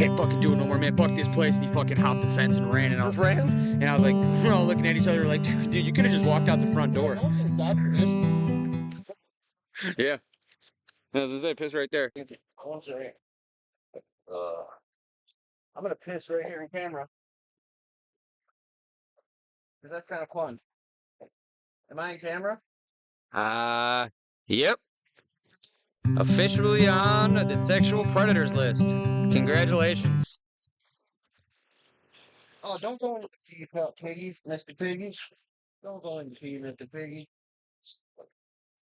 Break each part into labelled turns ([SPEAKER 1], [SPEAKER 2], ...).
[SPEAKER 1] can't fucking do it no more, man. Fuck this place. And he fucking hopped the fence and ran. And I was like, we're all looking at each other like, dude, you could have just walked out the front door.
[SPEAKER 2] No one's gonna stop you, man.
[SPEAKER 1] Yeah. I was gonna say, piss right there.
[SPEAKER 2] One second. I'm gonna piss right here in camera. That's kind of fun. Am I in camera?
[SPEAKER 1] Yep. Officially on the sexual predators list. Congratulations.
[SPEAKER 2] Oh, don't go into the pee, Piggy, Mr. Piggy. Don't go into pee, Mr. Piggy.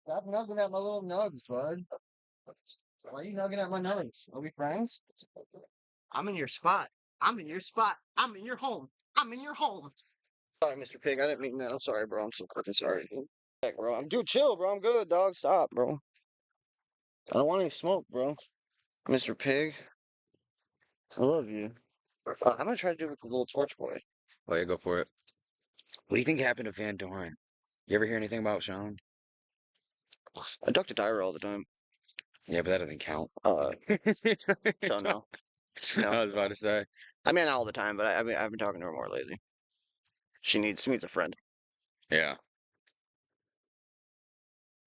[SPEAKER 2] Stop nugging at my little nugs, bud. Why are you nugging at my nugs? Are we friends? I'm in your spot. I'm in your spot. I'm in your home. I'm in your home. Sorry, Mr. Pig. I didn't mean that. I'm sorry, bro. I'm so fucking sorry. Heck, bro. Dude, chill, bro. I'm good, dog. Stop, bro. I don't want any smoke, bro. Mr. Pig. I love you. I'm gonna try to do it with the little torch boy.
[SPEAKER 1] Oh, yeah, go for it. What do you think happened to Van Doren? You ever hear anything about Sean?
[SPEAKER 2] I duck to Tyra all the time.
[SPEAKER 1] Yeah, but that doesn't count.
[SPEAKER 2] So no. No.
[SPEAKER 1] I was about to say.
[SPEAKER 2] I mean, not all the time, but I've been talking to her more lately. She needs a friend.
[SPEAKER 1] Yeah.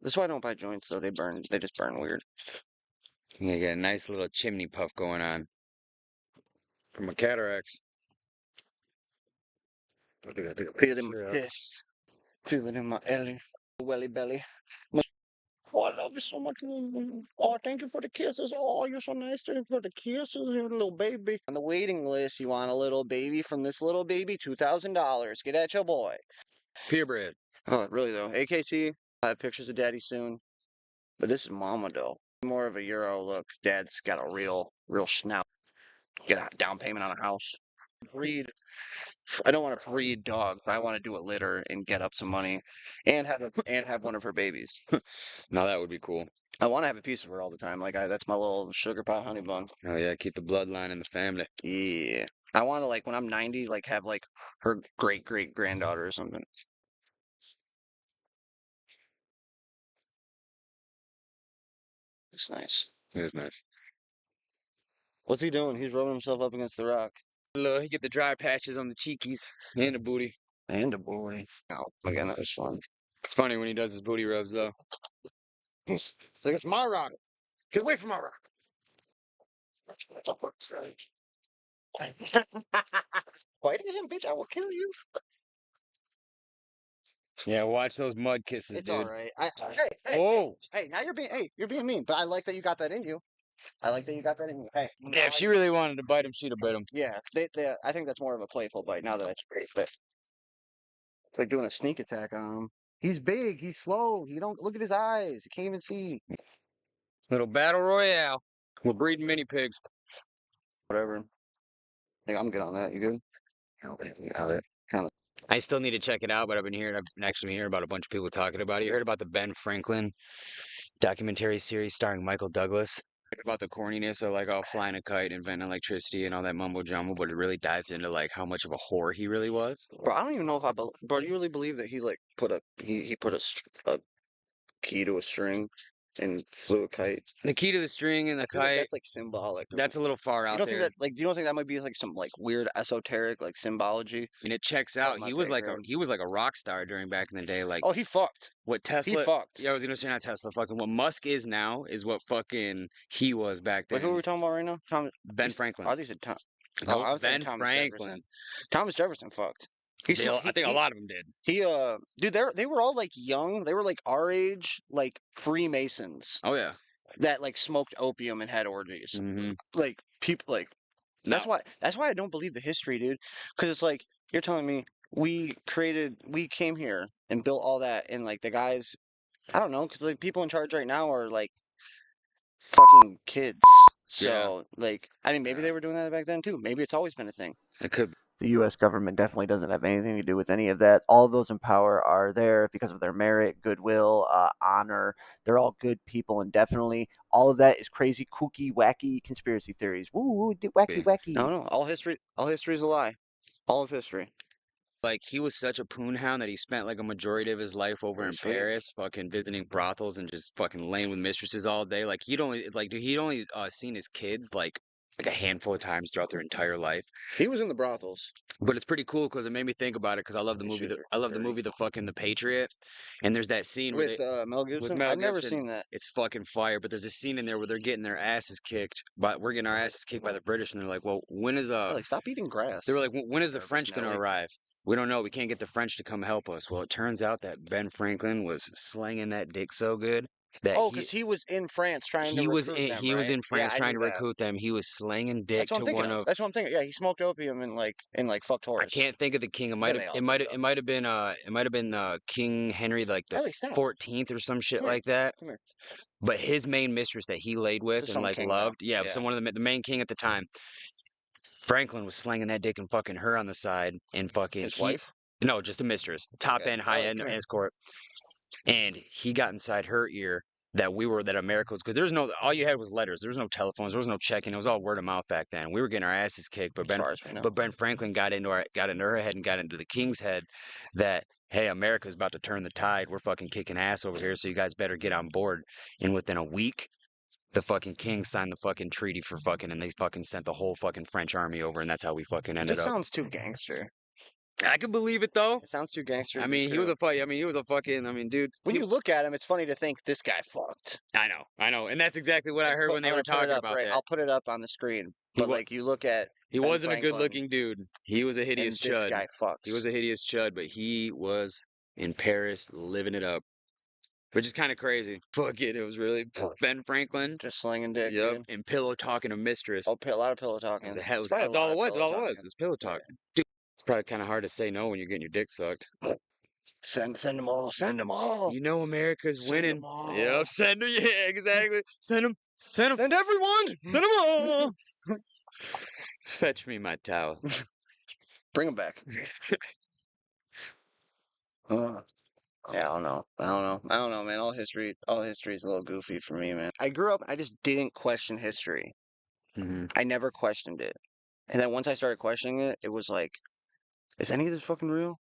[SPEAKER 2] That's why I don't buy joints, though. They just burn weird.
[SPEAKER 1] You get a nice little chimney puff going on from a cataracts.
[SPEAKER 2] Feel it in my piss. Feel it in my welly belly. Oh, I love you so much. Oh, thank you for the kisses. Oh, you're so nice. Thank you for the kisses, you little baby. On the waiting list, you want a little baby from this little baby? $2,000. Get at your boy.
[SPEAKER 1] Purebred.
[SPEAKER 2] Oh, really, though. AKC, I have pictures of daddy soon. But this is mama, though. More of a Euro look. Dad's got a real snout. Get a down payment on a house. Breed. I don't want to breed dogs, but I want to do a litter and get up some money, and have one of her babies.
[SPEAKER 1] Now that would be cool.
[SPEAKER 2] I want to have a piece of her all the time. Like that's my little sugar pot honey bun.
[SPEAKER 1] Oh yeah, keep the bloodline in the family.
[SPEAKER 2] Yeah, I want to when I'm 90, have her great granddaughter or something. It's nice.
[SPEAKER 1] It is nice.
[SPEAKER 2] What's he doing? He's rubbing himself up against the rock.
[SPEAKER 1] Look, he get the dry patches on the cheekies and the booty.
[SPEAKER 2] And a boy. Oh, again, that was fun.
[SPEAKER 1] It's funny when he does his booty rubs, though.
[SPEAKER 2] It's like, it's my rock. Get away from my rock. Fight him, bitch. I will kill you.
[SPEAKER 1] Yeah, watch those mud kisses,
[SPEAKER 2] It's
[SPEAKER 1] dude.
[SPEAKER 2] all right. Hey, now you're being mean, but I like that you got that in you. I like that you got that in you. Hey.
[SPEAKER 1] Yeah, if she really wanted to bite him, she'd have bit him.
[SPEAKER 2] Yeah, I think that's more of a playful bite now that it's It's like doing a sneak attack on him. He's big. He's slow. You don't look at his eyes. You can't even see.
[SPEAKER 1] Little battle royale. We're breeding mini pigs.
[SPEAKER 2] Whatever. Hey, I'm good on that. You good? Kind of.
[SPEAKER 1] I still need to check it out, but I've actually been hearing about a bunch of people talking about it. You heard about the Ben Franklin documentary series starring Michael Douglas? About the corniness of flying a kite, inventing electricity, and all that mumbo jumbo, but it really dives into how much of a whore he really was.
[SPEAKER 2] Bro, I don't even know if bro, do you really believe that he put a key to a string and flew a kite?
[SPEAKER 1] The key to the string and the kite.
[SPEAKER 2] That's symbolic.
[SPEAKER 1] That's a little far out there.
[SPEAKER 2] Think that you don't think that might be some weird esoteric symbology?
[SPEAKER 1] And it checks out. He was like a rock star back in the day.
[SPEAKER 2] Oh, he fucked.
[SPEAKER 1] What Tesla?
[SPEAKER 2] He fucked.
[SPEAKER 1] Yeah, I was gonna say not Tesla. Fucking what Musk is now is what fucking he was back then.
[SPEAKER 2] Who are we talking about right now?
[SPEAKER 1] Ben Franklin.
[SPEAKER 2] I think said Tom.
[SPEAKER 1] No, I was Ben Franklin.
[SPEAKER 2] Jefferson. Thomas Jefferson fucked.
[SPEAKER 1] I think a lot of them did.
[SPEAKER 2] Dude, they were all young. They were our age, Freemasons.
[SPEAKER 1] Oh yeah.
[SPEAKER 2] That smoked opium and had orgies.
[SPEAKER 1] Mm-hmm.
[SPEAKER 2] People That's why I don't believe the history, dude. Because it's you're telling me we came here and built all that, and the guys, I don't know, because people in charge right now are fucking kids. So I mean, maybe they were doing that back then too. Maybe it's always been a thing.
[SPEAKER 1] It could.
[SPEAKER 2] The U.S. government definitely doesn't have anything to do with any of that. All of those in power are there because of their merit, goodwill, honor. They're all good people, and definitely all of that is crazy, kooky, wacky conspiracy theories. Woo, wacky. No, all history is a lie. All of history.
[SPEAKER 1] He was such a poon hound that he spent a majority of his life over in Paris, fucking visiting brothels and just fucking laying with mistresses all day. He'd only seen his kids like a handful of times throughout their entire life.
[SPEAKER 2] He was in the brothels.
[SPEAKER 1] But it's pretty cool because it made me think about it because I love the
[SPEAKER 2] These
[SPEAKER 1] movie.
[SPEAKER 2] shits are
[SPEAKER 1] I love the
[SPEAKER 2] dirty.
[SPEAKER 1] movie The fucking The Patriot, and there's that scene where
[SPEAKER 2] With
[SPEAKER 1] they
[SPEAKER 2] Mel
[SPEAKER 1] with
[SPEAKER 2] Gibson?
[SPEAKER 1] Mel
[SPEAKER 2] I've never
[SPEAKER 1] Gibson.
[SPEAKER 2] seen that.
[SPEAKER 1] It's fucking fire. But there's a scene in there where they're getting their asses kicked, but we're getting our asses kicked by the British, and they're like, "Well, when is
[SPEAKER 2] Oh, like, stop eating grass.
[SPEAKER 1] They were like, when is the
[SPEAKER 2] They're
[SPEAKER 1] French going to
[SPEAKER 2] smelly.
[SPEAKER 1] arrive? We don't know. We can't get the French to come help us." Well, it turns out that Ben Franklin was slanging that dick so good that
[SPEAKER 2] Oh, because he was in France trying to recruit them,
[SPEAKER 1] he was
[SPEAKER 2] right?
[SPEAKER 1] in
[SPEAKER 2] Yeah,
[SPEAKER 1] France
[SPEAKER 2] I
[SPEAKER 1] trying
[SPEAKER 2] knew
[SPEAKER 1] to
[SPEAKER 2] that.
[SPEAKER 1] recruit them. He was slanging dick
[SPEAKER 2] That's what I'm
[SPEAKER 1] to
[SPEAKER 2] thinking
[SPEAKER 1] one
[SPEAKER 2] of.
[SPEAKER 1] of
[SPEAKER 2] That's what I'm thinking. Yeah, he smoked opium and fucked
[SPEAKER 1] I
[SPEAKER 2] horse.
[SPEAKER 1] can't think of the king.
[SPEAKER 2] I think they all did, though.
[SPEAKER 1] It might have been King Henry like the
[SPEAKER 2] Riley, stop.
[SPEAKER 1] 14th or some shit
[SPEAKER 2] Come here.
[SPEAKER 1] like that.
[SPEAKER 2] Come here.
[SPEAKER 1] But his main mistress that he laid with
[SPEAKER 2] Just
[SPEAKER 1] and
[SPEAKER 2] some
[SPEAKER 1] like
[SPEAKER 2] king now.
[SPEAKER 1] loved, yeah,
[SPEAKER 2] Yeah.
[SPEAKER 1] so one of the main king at the time, Franklin was slanging that dick and fucking her on the side and fucking
[SPEAKER 2] His wife?
[SPEAKER 1] no, just a mistress, top
[SPEAKER 2] Okay.
[SPEAKER 1] end, high
[SPEAKER 2] Riley,
[SPEAKER 1] end
[SPEAKER 2] come here.
[SPEAKER 1] escort, and he got inside her ear that America was because there's no all you had was letters. There was no telephones. There was no checking. It was all word of mouth back then. We were getting our asses kicked,
[SPEAKER 2] As far as we know.
[SPEAKER 1] but Ben Franklin got into her head and got into the king's head that hey, America's about to turn the tide. We're fucking kicking ass over here, so you guys better get on board. And within a week, the fucking king signed the fucking treaty for fucking, and they fucking sent the whole fucking French army over, and that's how we fucking ended
[SPEAKER 2] This
[SPEAKER 1] up.
[SPEAKER 2] sounds too gangster.
[SPEAKER 1] I could believe it though.
[SPEAKER 2] It sounds too gangster
[SPEAKER 1] I
[SPEAKER 2] to be
[SPEAKER 1] mean, he was
[SPEAKER 2] true.
[SPEAKER 1] a fight. I mean, he was a fucking. I mean, dude.
[SPEAKER 2] When you look at him, it's funny to think this guy fucked.
[SPEAKER 1] I know, and that's exactly what I heard when they
[SPEAKER 2] I'm
[SPEAKER 1] were
[SPEAKER 2] gonna put it
[SPEAKER 1] talking
[SPEAKER 2] up,
[SPEAKER 1] about
[SPEAKER 2] right?
[SPEAKER 1] that.
[SPEAKER 2] I'll put it up on the screen.
[SPEAKER 1] He
[SPEAKER 2] But
[SPEAKER 1] wa-
[SPEAKER 2] like, you look at
[SPEAKER 1] he
[SPEAKER 2] Ben
[SPEAKER 1] wasn't a
[SPEAKER 2] Franklin,
[SPEAKER 1] good-looking dude. He was a hideous
[SPEAKER 2] and this
[SPEAKER 1] chud.
[SPEAKER 2] guy
[SPEAKER 1] He was
[SPEAKER 2] fucks.
[SPEAKER 1] a hideous chud, but he was in Paris living it up, which is kind of crazy. Fuck it, it was really Ben Franklin.
[SPEAKER 2] Just slinging dick,
[SPEAKER 1] Yep,
[SPEAKER 2] dude.
[SPEAKER 1] and pillow talking to mistress.
[SPEAKER 2] Oh, a lot of pillow
[SPEAKER 1] It was
[SPEAKER 2] talking.
[SPEAKER 1] a hell.
[SPEAKER 2] It's probably a
[SPEAKER 1] That's all
[SPEAKER 2] lot
[SPEAKER 1] it
[SPEAKER 2] of
[SPEAKER 1] was. That's
[SPEAKER 2] pillow
[SPEAKER 1] all it was.
[SPEAKER 2] talking.
[SPEAKER 1] It was pillow
[SPEAKER 2] Yeah.
[SPEAKER 1] talking. Dude, it's probably kind of hard to say no when you're getting your dick sucked.
[SPEAKER 2] Send them all. Send them all.
[SPEAKER 1] You know America's
[SPEAKER 2] Send
[SPEAKER 1] winning.
[SPEAKER 2] them all.
[SPEAKER 1] Yep, send them. Yeah, exactly. Send them. Send them.
[SPEAKER 2] Send everyone.
[SPEAKER 1] Send them all. Fetch me my towel.
[SPEAKER 2] Bring them back. Yeah, I don't know. I don't know, man. All history is a little goofy for me, man. I grew up, I just didn't question history.
[SPEAKER 1] Hmm.
[SPEAKER 2] I never questioned it. And then once I started questioning it, it was like, is any of this fucking real?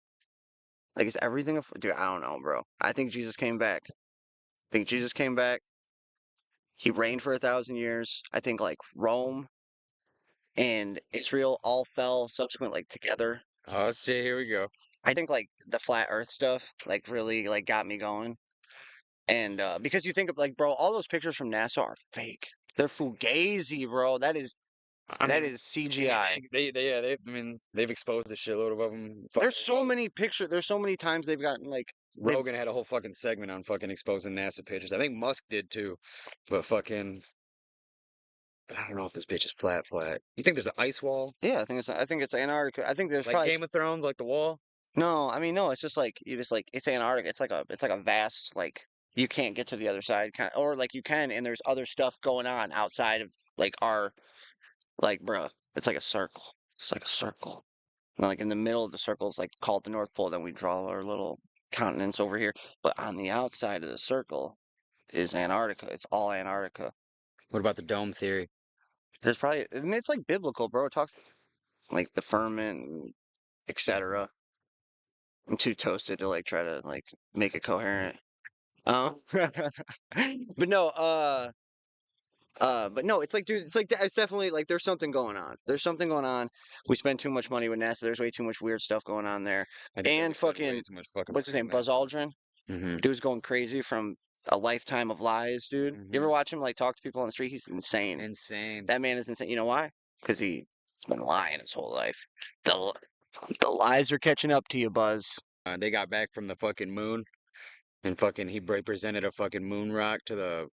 [SPEAKER 2] Like, is everything dude, I don't know, bro. I think Jesus came back. I think Jesus came back. He reigned for 1,000 years. I think like Rome and Israel all fell subsequent like together.
[SPEAKER 1] Oh shit! Here we go.
[SPEAKER 2] I think like the flat Earth stuff like really like got me going. And because you think of like, bro, all those pictures from NASA are fake. They're fugazi, bro. That is
[SPEAKER 1] I
[SPEAKER 2] that
[SPEAKER 1] mean,
[SPEAKER 2] is CGI.
[SPEAKER 1] I mean, they've exposed a shitload of them.
[SPEAKER 2] There's so many pictures. There's so many times they've gotten like
[SPEAKER 1] Rogan had a whole fucking segment on fucking exposing NASA pictures. I think Musk did too, but fucking. But I don't know if this bitch is flat. You think there's an ice wall
[SPEAKER 2] yeah. I think it's Antarctica. I think there's
[SPEAKER 1] like
[SPEAKER 2] probably
[SPEAKER 1] Game of Thrones, like the wall?
[SPEAKER 2] no. I mean no. It's just like you just like it's Antarctica. It's like a vast like you can't get to the other side kind or like you can and there's other stuff going on outside of like our like bruh. It's like a circle. It's like a circle. And, like in the middle of the circle is like called the North Pole. Then we draw our little continents over here. But on the outside of the circle is Antarctica. It's all Antarctica.
[SPEAKER 1] What about the dome theory?
[SPEAKER 2] There's probably I mean, it's like biblical, bro. It talks like the firmament, and etc. I'm too toasted to like try to like make it coherent. But no, but no, it's like, dude, it's like it's definitely like there's something going on. There's something going on. We spend too much money with NASA. There's way too much weird stuff going on there.
[SPEAKER 1] I think that we
[SPEAKER 2] And
[SPEAKER 1] spend way
[SPEAKER 2] fucking
[SPEAKER 1] too much fucking
[SPEAKER 2] what's his
[SPEAKER 1] money
[SPEAKER 2] name?
[SPEAKER 1] on
[SPEAKER 2] Buzz
[SPEAKER 1] NASA.
[SPEAKER 2] Aldrin.
[SPEAKER 1] Mm-hmm.
[SPEAKER 2] Dude's going crazy from a lifetime of lies, dude. You ever
[SPEAKER 1] Mm-hmm.
[SPEAKER 2] watch him like talk to people on the street? He's insane.
[SPEAKER 1] Insane.
[SPEAKER 2] That man is insane. You know why? Because he's been lying his whole life. The the lies are catching up to you, Buzz.
[SPEAKER 1] They got back from the fucking moon, and fucking he presented a fucking moon rock to the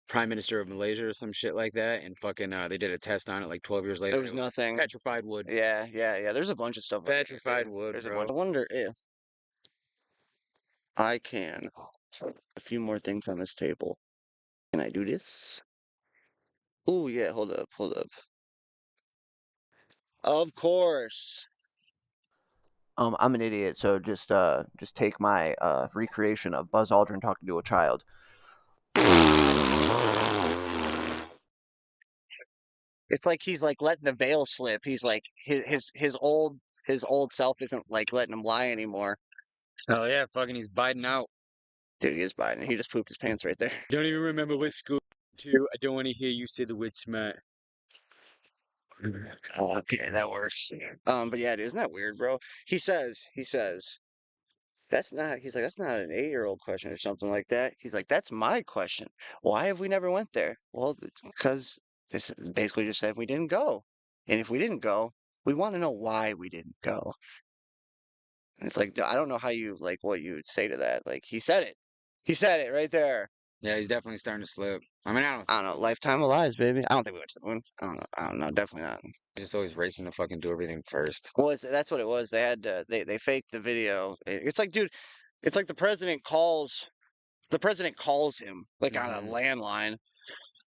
[SPEAKER 1] prime minister of Malaysia or some shit like that, and fucking they did a test on it like 12 years later.
[SPEAKER 2] There
[SPEAKER 1] And
[SPEAKER 2] was
[SPEAKER 1] it was
[SPEAKER 2] nothing.
[SPEAKER 1] petrified wood.
[SPEAKER 2] Yeah. There's a bunch of stuff like that,
[SPEAKER 1] Petrified
[SPEAKER 2] dude.
[SPEAKER 1] wood,
[SPEAKER 2] There's a
[SPEAKER 1] bro.
[SPEAKER 2] bunch. I wonder if I can a few more things on this table. Can I do this? Oh yeah, hold up. Of course. I'm an idiot, so just take my recreation of Buzz Aldrin talking to a child. It's like he's like letting the veil slip. He's like his old self isn't like letting him lie anymore.
[SPEAKER 1] Oh yeah, fucking he's biting out.
[SPEAKER 2] Dude, he is Biden. He just pooped his pants right there.
[SPEAKER 1] Don't even remember what school to. I don't want to hear you say the word smart.
[SPEAKER 2] Okay, that works. But yeah, dude, isn't that weird, bro? He says, that's not, he's like, that's not an 8-year-old question or something like that. He's like, that's my question. Why have we never went there? Well, because this is basically just said we didn't go. And if we didn't go, we want to know why we didn't go. And it's like, I don't know how you, like, what you would say to that. Like, he said it. He said it right there.
[SPEAKER 1] Yeah, he's definitely starting to slip. I mean, I don't
[SPEAKER 2] I
[SPEAKER 1] think
[SPEAKER 2] don't
[SPEAKER 1] he
[SPEAKER 2] know,
[SPEAKER 1] is.
[SPEAKER 2] lifetime of lies, baby. I don't think we went to the moon. I don't know. I don't know. Definitely not.
[SPEAKER 1] He's just always racing to fucking do everything first.
[SPEAKER 2] Well, that's what it was. They had they faked the video. It's like, dude, it's like the president calls him like on a
[SPEAKER 1] Hmm.
[SPEAKER 2] landline.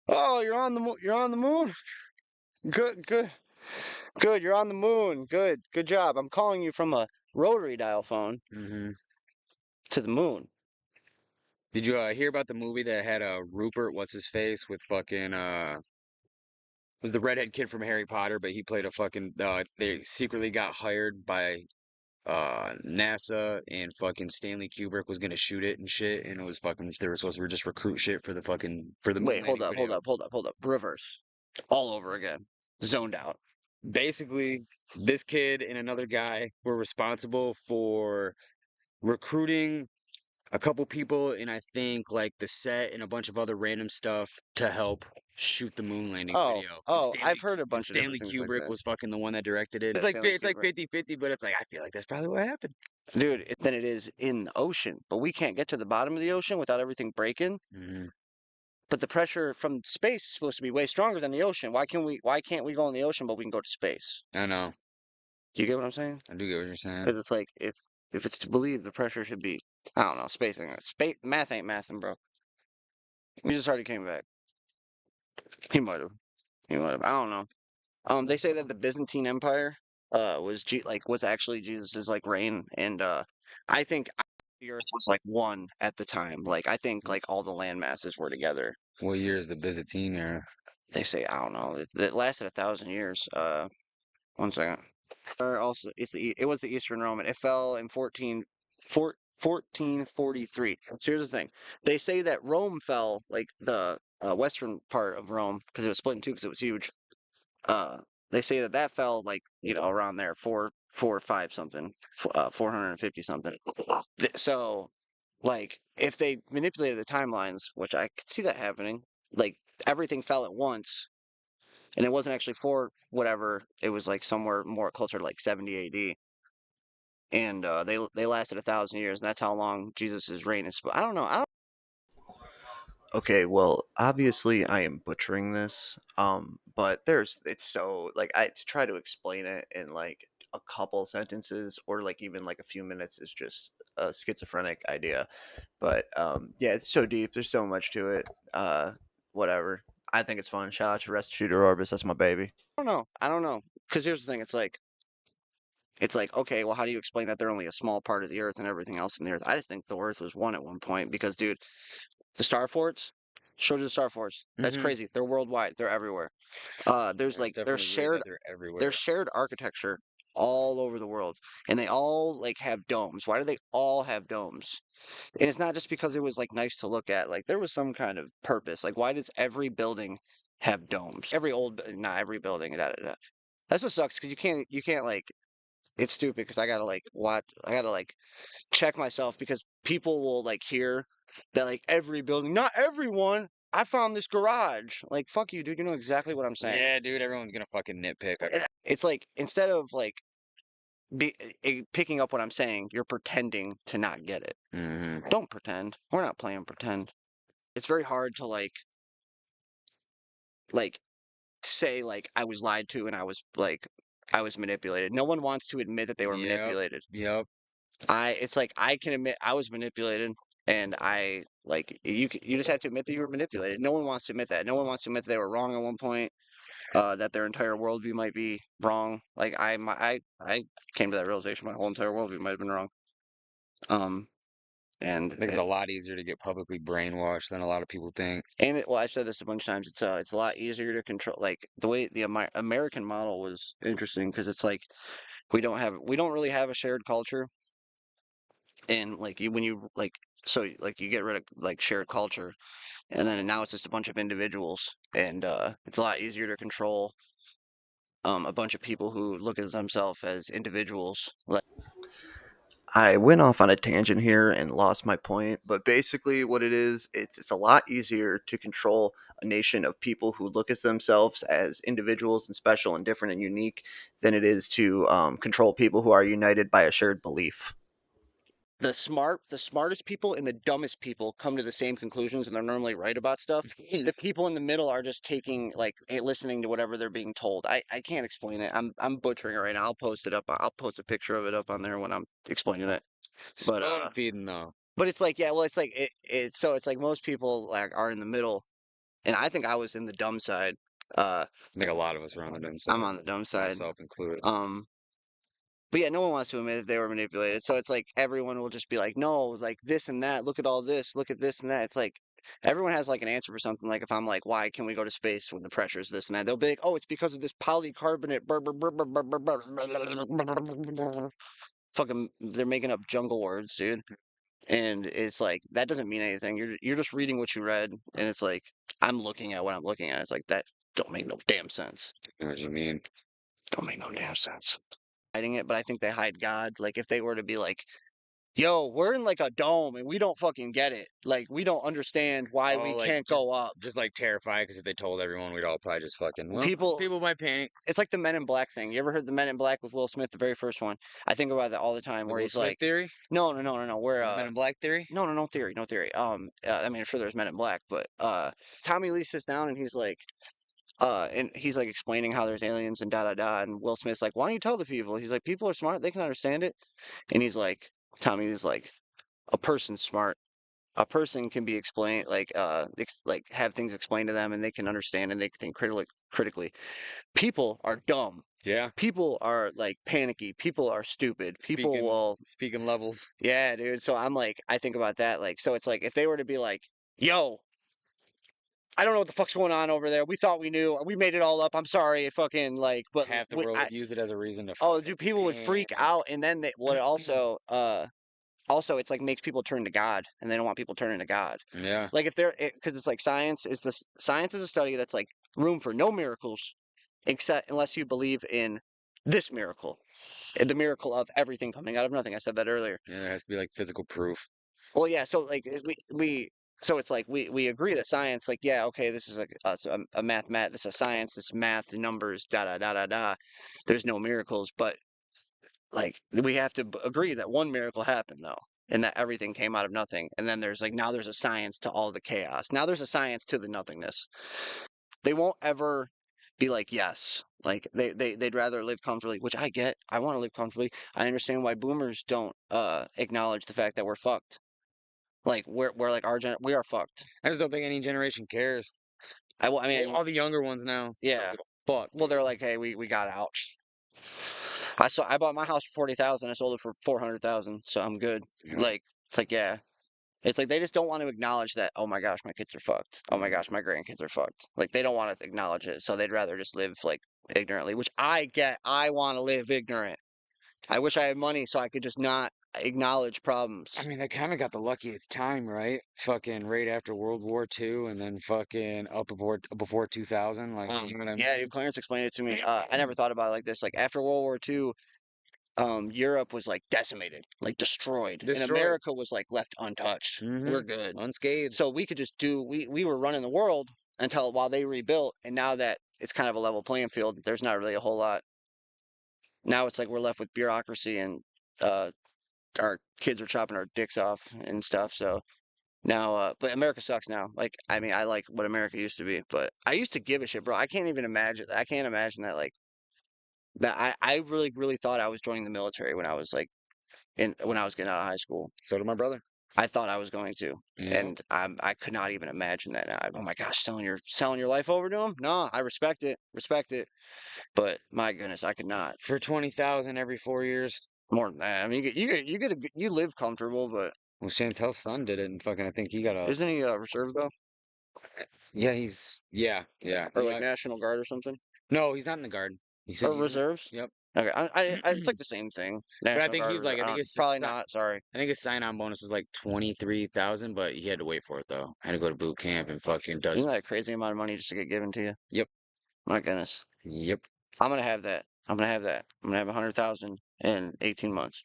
[SPEAKER 2] Oh, you're on the moon. You're on the moon. Good, good, good. You're on the moon. Good, good job. I'm calling you from a rotary dial phone
[SPEAKER 1] Hmm.
[SPEAKER 2] to the moon.
[SPEAKER 1] Did you hear about the movie that had Rupert, what's his face, with fucking was the redhead kid from Harry Potter, but he played a fucking they secretly got hired by NASA, and fucking Stanley Kubrick was gonna shoot it and shit, and it was fucking they were supposed to just recruit shit for the fucking for the moon
[SPEAKER 2] Wait, hold
[SPEAKER 1] landing
[SPEAKER 2] up, hold
[SPEAKER 1] video.
[SPEAKER 2] up, hold up, hold up. Reverse. All over again. Zoned out.
[SPEAKER 1] Basically, this kid and another guy were responsible for recruiting a couple people, and I think like the set and a bunch of other random stuff to help shoot the moon landing
[SPEAKER 2] Oh,
[SPEAKER 1] video. And
[SPEAKER 2] oh, I've
[SPEAKER 1] Stanley
[SPEAKER 2] heard a
[SPEAKER 1] and
[SPEAKER 2] bunch of different
[SPEAKER 1] Stanley
[SPEAKER 2] things like
[SPEAKER 1] Kubrick
[SPEAKER 2] that.
[SPEAKER 1] was fucking the one that directed it.
[SPEAKER 2] Yeah, Stanley
[SPEAKER 1] It's like
[SPEAKER 2] Kubrick.
[SPEAKER 1] 50-50, but it's like I feel like that's probably what happened.
[SPEAKER 2] Dude, than it is in the ocean. But we can't get to the bottom of the ocean without everything breaking.
[SPEAKER 1] Hmm.
[SPEAKER 2] But the pressure from space is supposed to be way stronger than the ocean. Why can't we go in the ocean but we can go to space?
[SPEAKER 1] I know.
[SPEAKER 2] Do you get what I'm saying?
[SPEAKER 1] I do get what you're saying.
[SPEAKER 2] Because it's like if it's to believe the pressure should be, I don't know, space ain't space math ain't mathing, bro. We just already came back. He might have. He might have. I don't know. They say that the Byzantine Empire was actually Jesus's like reign, and I think the Earth was like one at the time. Like I think like all the land masses were together.
[SPEAKER 1] What year is the Byzantine era?
[SPEAKER 2] They say I don't know. It lasted 1,000 years. One second. Also, it was the Eastern Roman. It fell in 1443. So here's the thing. They say that Rome fell, like the western part of Rome, because it was split in two because it was huge. Uh, they say that that fell like around there, four or five something, 450 something. So, like, if they manipulated the timelines, which I could see that happening, like everything fell at once, and it wasn't actually for whatever. It was like somewhere more closer to like 70 A.D. And they lasted 1,000 years, and that's how long Jesus's reign is. I don't know. I don't. Okay, well, obviously I am butchering this. But it's so like I to try to explain it in like a couple sentences or like even like a few minutes is just a schizophrenic idea. But yeah, it's so deep. There's so much to it. Whatever. I think it's fun. Shout out to Rest Shooter Orbis. That's my baby. I don't know. I don't know. Because here's the thing. It's like, okay, well, how do you explain that they're only a small part of the Earth and everything else in the Earth? I just think the Earth was one at one point because, dude, the star forts showed you the star forts. That's
[SPEAKER 1] Hmm.
[SPEAKER 2] crazy. They're worldwide. They're everywhere. There's
[SPEAKER 1] It's
[SPEAKER 2] like there's
[SPEAKER 1] definitely weird
[SPEAKER 2] shared
[SPEAKER 1] that they're
[SPEAKER 2] there's
[SPEAKER 1] everywhere.
[SPEAKER 2] shared architecture all over the world, and they all like have domes. Why do they all have domes? And it's not just because it was like nice to look at. Like there was some kind of purpose. Like why does every building have domes? Not every building. That's what sucks because you can't like it's stupid because I gotta like watch. I gotta like check myself because people will like hear that like every building, not everyone. I found this garage. Like fuck you, dude. You know exactly what I'm saying.
[SPEAKER 1] Yeah, dude, everyone's gonna fucking nitpick.
[SPEAKER 2] It's like instead of like picking up what I'm saying, you're pretending to not get it.
[SPEAKER 1] Hmm.
[SPEAKER 2] Don't pretend. We're not playing pretend. It's very hard to like say like I was lied to and I was manipulated. No one wants to admit that they were
[SPEAKER 1] Yep.
[SPEAKER 2] manipulated.
[SPEAKER 1] Yep.
[SPEAKER 2] It's like I can admit I was manipulated, and I like you just have to admit that you were manipulated. No one wants to admit that. No one wants to admit that they were wrong at one point. That their entire worldview might be wrong. Like I came to that realization. My whole entire worldview might have been wrong. Um, and
[SPEAKER 1] I think it's a lot easier to get publicly brainwashed than a lot of people think.
[SPEAKER 2] well, I've said this a bunch of times. It's a lot easier to control. Like the way the American model was interesting because it's like we don't really have a shared culture, and like when you like like you get rid of like shared culture, and then now it's just a bunch of individuals, and it's a lot easier to control a bunch of people who look at themselves as individuals. Like, I went off on a tangent here and lost my point, but basically what it is, it's a lot easier to control a nation of people who look at themselves as individuals and special and different and unique than it is to control people who are united by a shared belief. The smartest people and the dumbest people come to the same conclusions, and they're normally right about stuff. The people in the middle are just taking like listening to whatever they're being told. I can't explain it. I'm butchering it right now. I'll post it up. I'll post a picture of it up on there when I'm explaining it. But
[SPEAKER 1] Spoon feeding though.
[SPEAKER 2] but it's like, yeah, well, it's like so it's like most people like are in the middle, and I think I was in the dumb side.
[SPEAKER 1] I think a lot of us are on the dumb
[SPEAKER 2] I'm
[SPEAKER 1] side,
[SPEAKER 2] on the dumb side.
[SPEAKER 1] myself included.
[SPEAKER 2] But yeah, no one wants to admit that they were manipulated. So it's like everyone will just be like, no, like this and that. Look at all this. Look at this and that. It's like everyone has like an answer for something. Like if I'm like, why can we go to space when the pressure is this and that? They'll be like, oh, it's because of this polycarbonate. Fucking, they're making up jungle words, dude. And it's like that doesn't mean anything. You're just reading what you read, and it's like I'm looking at what I'm looking at. It's like that don't make no damn sense.
[SPEAKER 1] You know what you mean?
[SPEAKER 2] Don't make no damn sense. Hiding it, but I think they hide God. Like if they were to be like, yo, we're in like a dome and we don't fucking get it. Like we don't understand why
[SPEAKER 1] Oh,
[SPEAKER 2] we
[SPEAKER 1] like
[SPEAKER 2] can't go up.
[SPEAKER 1] just like terrified because if they told everyone, we'd all probably just fucking well,
[SPEAKER 2] People,
[SPEAKER 1] people might panic.
[SPEAKER 2] it's like the Men in Black thing. You ever heard the Men in Black with Will Smith, the very first one? I think about that all the time.
[SPEAKER 1] The
[SPEAKER 2] Where
[SPEAKER 1] Will
[SPEAKER 2] he's
[SPEAKER 1] Smith
[SPEAKER 2] like,
[SPEAKER 1] theory,
[SPEAKER 2] no. Where
[SPEAKER 1] the Men in Black theory.
[SPEAKER 2] no theory, no theory. I mean, I'm sure there's Men in Black, but Tommy Lee sits down and he's like explaining how there's aliens and da da da, and Will Smith's like, why don't you tell the people? He's like, people are smart, they can understand it, and he's like, Tommy's like, a person's smart. A person can be explained like have things explained to them and they can understand and they can think critically. People are dumb.
[SPEAKER 1] Yeah,
[SPEAKER 2] People are like panicky. People are stupid. People
[SPEAKER 1] speaking
[SPEAKER 2] will
[SPEAKER 1] speaking levels.
[SPEAKER 2] yeah, dude. So I'm like I think about that like so it's like if they were to be like, "Yo, I don't know what the fuck's going on over there. We thought we knew. We made it all up. I'm sorry." Fucking like but
[SPEAKER 1] Half the world would use it as a reason to
[SPEAKER 2] oh,
[SPEAKER 1] fucking
[SPEAKER 2] dude, people would freak
[SPEAKER 1] panic.
[SPEAKER 2] out and then what also it's like makes people turn to God and they don't want people turning to God.
[SPEAKER 1] Yeah,
[SPEAKER 2] Like if they're because it's like science is a study that's like room for no miracles except unless you believe in this miracle, the miracle of everything coming out of nothing. I said that earlier.
[SPEAKER 1] yeah, there has to be like physical proof.
[SPEAKER 2] Well, yeah. So like we so it's like we agree that science like yeah okay this is like a this is a science this is math numbers da da da da da. There's no miracles, but like we have to agree that one miracle happened though and that everything came out of nothing and then there's like now there's a science to all the chaos now there's a science to the nothingness they won't ever be like yes like they'd rather live comfortably which I get I want to live comfortably I understand why boomers don't acknowledge the fact that we're fucked like we're like we are fucked
[SPEAKER 1] I just don't think any generation cares.
[SPEAKER 2] I
[SPEAKER 1] Well,
[SPEAKER 2] mean
[SPEAKER 1] all the younger ones now don't
[SPEAKER 2] yeah
[SPEAKER 1] give a fuck.
[SPEAKER 2] well they're like hey we got out I bought my house for 40,000 I sold it for 400,000 so I'm good
[SPEAKER 1] Yeah.
[SPEAKER 2] like it's like yeah. It's like they just don't want to acknowledge that, oh my gosh, my kids are fucked. Oh my
[SPEAKER 1] Mm.
[SPEAKER 2] gosh, my grandkids are fucked. Like they don't want to acknowledge it. So they'd rather just live like ignorantly, which I get. I want to live ignorant. I wish I had money so I could just not acknowledge
[SPEAKER 1] I
[SPEAKER 2] problems.
[SPEAKER 1] mean, they kind of got the luckiest time, right? Fucking right after World War II, and then fucking up before 2000. Like, you know what I
[SPEAKER 2] Yeah, dude,
[SPEAKER 1] mean?
[SPEAKER 2] Clarence explained it to me. I never thought about it like this. Like after World War II, Europe was like decimated, like destroyed, and
[SPEAKER 1] Destroyed.
[SPEAKER 2] America was like left untouched.
[SPEAKER 1] Mm-hmm.
[SPEAKER 2] We're good.
[SPEAKER 1] Unscathed.
[SPEAKER 2] So we could just do we were running the world until while they rebuilt, and now that it's kind of a level playing field, there's not really a whole lot. Now it's like we're left with bureaucracy and uh our kids are chopping our dicks off and stuff. So now but America sucks now. Like I mean I like what America used to be, but I used to give a shit, bro. I can't even imagine I can't imagine that like that I really, really thought I was joining the military when I was like in when I was getting out of high school.
[SPEAKER 1] So did my brother.
[SPEAKER 2] I thought I was going to,
[SPEAKER 1] Yeah.
[SPEAKER 2] and I could not even imagine that. Now. Oh my gosh, selling your life over to him? No, I respect it. But my goodness, I could not.
[SPEAKER 1] For 20,000 every 4 years.
[SPEAKER 2] More than that. I mean, you live comfortable, but
[SPEAKER 1] Well, Chantel's son did it, and fucking, I think he got a.
[SPEAKER 2] isn't he reserve though,
[SPEAKER 1] Yeah, yeah.
[SPEAKER 2] or
[SPEAKER 1] You
[SPEAKER 2] like
[SPEAKER 1] know,
[SPEAKER 2] National Guard or something,
[SPEAKER 1] no, he's not in the guard. He said
[SPEAKER 2] or
[SPEAKER 1] he's in.
[SPEAKER 2] reserves?
[SPEAKER 1] Yep.
[SPEAKER 2] Okay, it's like the same thing.
[SPEAKER 1] But I
[SPEAKER 2] National
[SPEAKER 1] think he
[SPEAKER 2] Guard,
[SPEAKER 1] was like, I
[SPEAKER 2] I
[SPEAKER 1] think
[SPEAKER 2] don't,
[SPEAKER 1] his
[SPEAKER 2] probably not. Sorry.
[SPEAKER 1] I think his sign-on bonus was like 23,000, but he had to wait for it though. Had to go to boot camp and fucking
[SPEAKER 2] Isn't
[SPEAKER 1] does.
[SPEAKER 2] that a crazy amount of money just to get given to you?
[SPEAKER 1] Yep.
[SPEAKER 2] My goodness.
[SPEAKER 1] Yep.
[SPEAKER 2] I'm gonna have that. I'm gonna have that. I'm gonna have 100,000 in 18 months.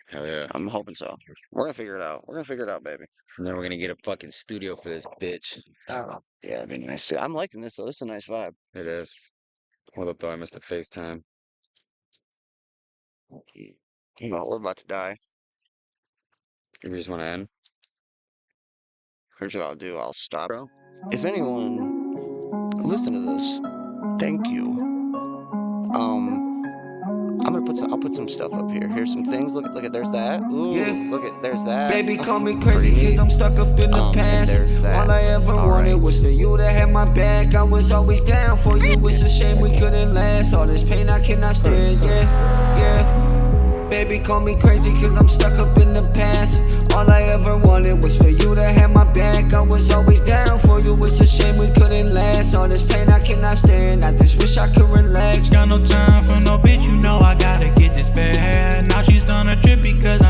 [SPEAKER 1] Hell yeah.
[SPEAKER 2] I'm hoping so. We're gonna figure it out. We're gonna figure it out, baby.
[SPEAKER 1] And then we're gonna get a fucking studio for this bitch.
[SPEAKER 2] Yeah, that'd be nice too. I'm liking this though. This is a nice vibe.
[SPEAKER 1] It is. Hold up though, I missed the FaceTime.
[SPEAKER 2] Well, we're about to die.
[SPEAKER 1] You just wanna end?
[SPEAKER 2] Here's what I'll do. I'll stop. Bro, if anyone listen to this, thank you. I'll put some stuff up here. Here's some things. Look at there's that. Ooh,
[SPEAKER 3] Yeah.
[SPEAKER 2] look at there's that.
[SPEAKER 3] Baby, call me
[SPEAKER 2] Pretty
[SPEAKER 3] crazy cause
[SPEAKER 2] neat.
[SPEAKER 3] I'm stuck up in the
[SPEAKER 2] And
[SPEAKER 3] past.
[SPEAKER 2] there's that.
[SPEAKER 3] All I ever
[SPEAKER 2] All
[SPEAKER 3] wanted
[SPEAKER 2] right.
[SPEAKER 3] was for you to have my back. I was always down for you. It's a shame we couldn't last. All this pain I cannot stand. Yeah. Baby, call me crazy cause I'm stuck up in the past. All I ever wanted was for you to have my back. I was always down for you. It's a shame we couldn't last. All this pain I cannot stand. I just wish I could relax.
[SPEAKER 4] Got no time for no bitch, you know I gotta get this bad. Now she's on a trip because